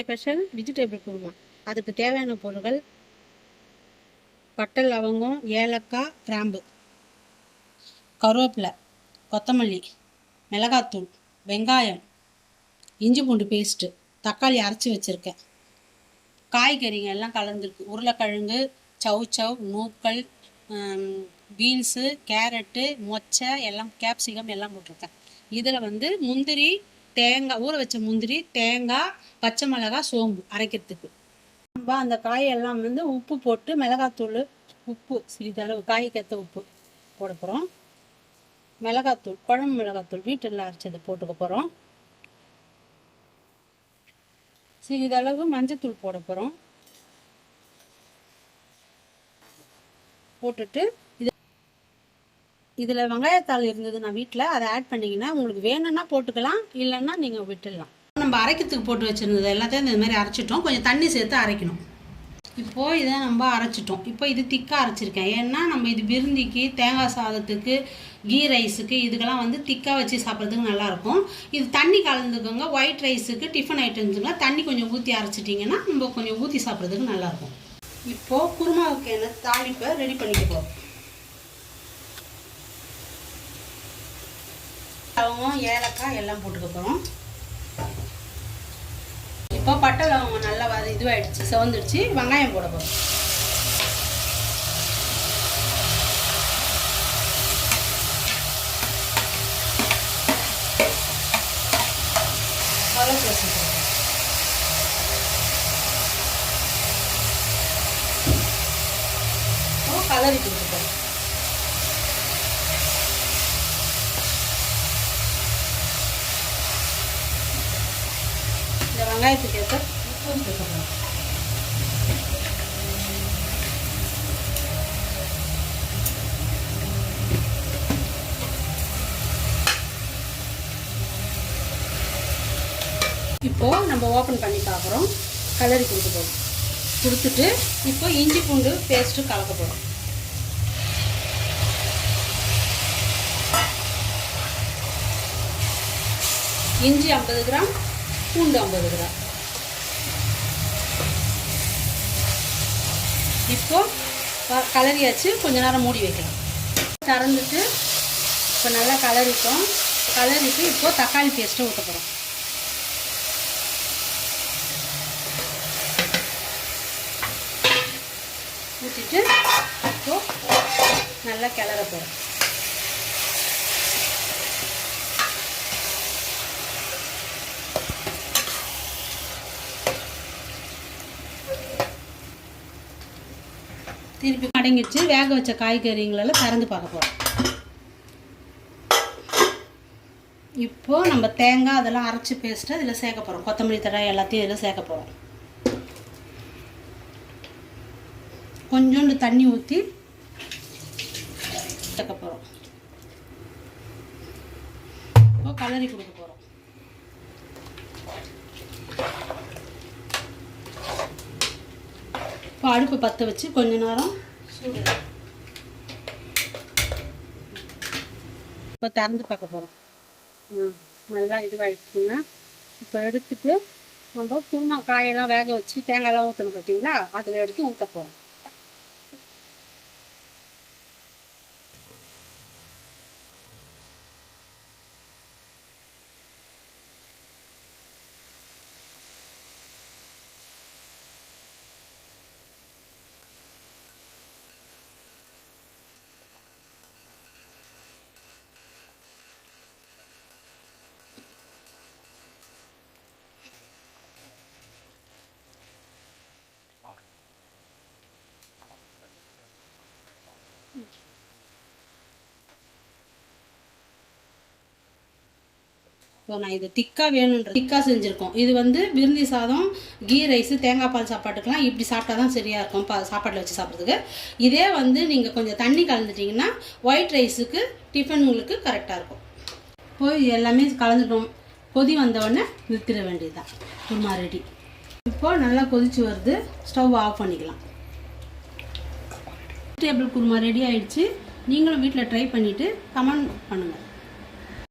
Special vegetable kurma. அதுக்கு தேவையான பொருட்கள்: பட்டை, லவங்கம், ஏலக்காய், கிராம்பு, கருவேப்பிலை, கொத்தமல்லி, மிளகாத்தூள், வெங்காயம், இஞ்சி பூண்டு பேஸ்ட்டு, தக்காளி அரைச்சி வச்சுருக்கேன். காய்கறிங்க எல்லாம் கலந்துருக்கு. உருளைக்கிழங்கு, சவுச்சவ், நூக்கல், பீன்ஸு, கேரட்டு, மொச்சை எல்லாம், கேப்சிகம் எல்லாம் போட்டிருக்கேன். இதில் முந்திரி, தேங்காய், ஊற வச்ச முந்திரி, தேங்காய், பச்சை மிளகாய், சோம்பு அரைக்கிறதுக்கு. நம்ம அந்த காயெல்லாம் உப்பு போட்டு, மிளகாத்தூள், உப்பு சிறிதளவு, காய்க்கேற்ற உப்பு போட போகிறோம். மிளகாத்தூள், குழம்பு மிளகாத்தூள் வீட்டில் அரைச்சதை போட்டுக்க போகிறோம். சிறிதளவு மஞ்சத்தூள் போட போகிறோம். போட்டுட்டு இதில் வெங்காயத்தாள் இருந்தது நான் வீட்டில், அதை ஆட் பண்ணிங்கன்னா உங்களுக்கு வேணும்னா போட்டுக்கலாம், இல்லைன்னா நீங்கள் விட்டுடலாம். நம்ம அரைக்கிறதுக்கு போட்டு வச்சுருந்தது எல்லாத்தையும் இந்த மாதிரி அரைச்சிட்டோம். கொஞ்சம் தண்ணி சேர்த்து அரைக்கணும். இப்போது இதை நம்ம அரைச்சிட்டோம். இப்போ இது திக்காக அரைச்சிருக்கேன். ஏன்னா நம்ம இது பிரிந்திக்கு, தேங்காய் சாதத்துக்கு, கீ ரைஸுக்கு இதுக்கெல்லாம் திக்காக வச்சு சாப்பிட்றதுக்கு நல்லாயிருக்கும். இது தண்ணி கலந்துக்கோங்க. ஒயிட் ரைஸுக்கு, டிஃபன் ஐட்டம்ஸுக்கெலாம் தண்ணி கொஞ்சம் ஊற்றி அரைச்சிட்டிங்கன்னா நம்ம கொஞ்சம் ஊற்றி சாப்பிட்றதுக்கு நல்லாயிருக்கும். இப்போது குருமாவுக்கு என்ன தாளிப்பை ரெடி பண்ணிக்க போகிறோம். லவங்கம், ஏலக்காய் எல்லாம் போட்டுக்க போகிறோம். இப்போ பட்டை லவங்கம் நல்லா இதுவாகிடுச்சு, செவந்துடுச்சு. வெங்காயம் போட போகிறோம். கலரி கொடுக்க போகிறோம். இந்த வெங்காயத்துக்கு ஏற்ற உப்பு சேர்க்கணும். இப்போது நம்ம ஓப்பன் பண்ணி பார்க்குறோம். கலரி கொடுக்க போகிறோம். கொடுத்துட்டு இப்போ இஞ்சி பூண்டு பேஸ்ட்டு கலக்க போகிறோம். இஞ்சி 50 கிராம், பூண்டு 50 கிராம். இப்போ கலரியாச்சு, கொஞ்ச நேரம் மூடி வைக்கலாம். திறந்துட்டு இப்போ நல்லா கலரிட்டோம். கலரிட்டு இப்போ தக்காளி பேஸ்ட்டை ஊற்ற போகிறோம். ஊற்றிட்டு இப்போ நல்லா கிளற போகிறோம். திருப்பி அடங்கிடுச்சு. வேக வச்ச காய்கறிங்களெல்லாம் திறந்து பார்க்க போகிறோம். இப்போது நம்ம தேங்காய் அதெல்லாம் அரைச்சி பேஸ்ட்டு இதில் சேர்க்க போகிறோம். கொத்தமல்லி தழை எல்லாத்தையும் இதில் சேர்க்க போகிறோம். கொஞ்சோண்டு தண்ணி ஊற்றி சேர்க்க போகிறோம். இப்போ கலரி கொடுக்க போகிறோம். இப்போ அடுப்பு பற்ற வச்சு கொஞ்ச நேரம் சூடு. இப்போ திறந்து பார்க்க போகிறோம். நல்லா இதுவாகிடுச்சுன்னா இப்போ எடுத்துட்டு நம்ம குருமா காயெல்லாம் வேக வச்சு தேங்காயெல்லாம் ஊற்றணும் பார்த்தீங்களா, அதில் எடுத்து ஊற்ற போகிறோம். இப்போ நான் இது திக்காக வேணுன்ற திக்காக செஞ்சுருக்கோம். இது விருந்தி சாதம், கீ ரைஸு, தேங்காய் பால் சாப்பாட்டுக்கெலாம் இப்படி சாப்பிட்டா தான் சரியாக இருக்கும் சாப்பாட்டில் வச்சு சாப்பிட்றதுக்கு. இதே நீங்கள் கொஞ்சம் தண்ணி கலந்துட்டிங்கன்னா ஒயிட் ரைஸுக்கு, டிஃபன் உங்களுக்கு கரெக்டாக இருக்கும். இப்போ எல்லாமே கலந்துட்டோம். கொதி வந்தவுடனே நிறுத்திட வேண்டியதுதான். குருமா ரெடி. இப்போது நல்லா கொதிச்சு வருது. ஸ்டவ் ஆஃப் பண்ணிக்கலாம். வெஜிடபிள் குருமா ரெடி ஆகிடுச்சு. நீங்களும் வீட்டில் ட்ரை பண்ணிவிட்டு கமெண்ட் பண்ணுங்கள்.